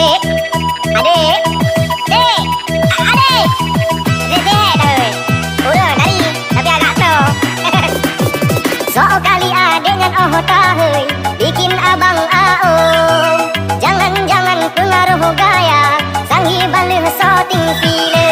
Dek, adik, dek, adik. Dek dah. Udah dari, tapi agak slow. So kali dengan tahai bikin abang aom. Jangan-jangan pengaruh gaya, sanghi balik so ting sile.